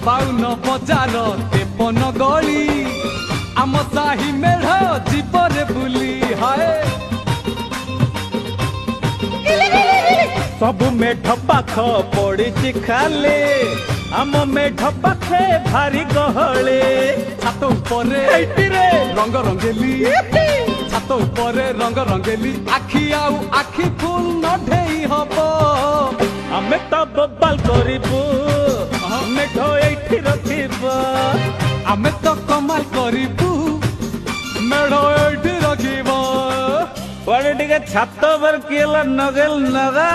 बाउन बजार तेपन गली आम साही मेढ़ जीवन बुली हाय सब मेढ पाख पड़ी खाले आम मेढ पाखे भारी गहले छात उपरे रंग रंगेली छात उपरे रंग रंगेली आखि आउ आखि फुल न ढेई हबो आमे तो बबाल करिबू मेढ एठी रखिबो आमे तो कमाल करिबू मेढ़ एठी रखिबो बड़े टिके छात पर केला नगल नगा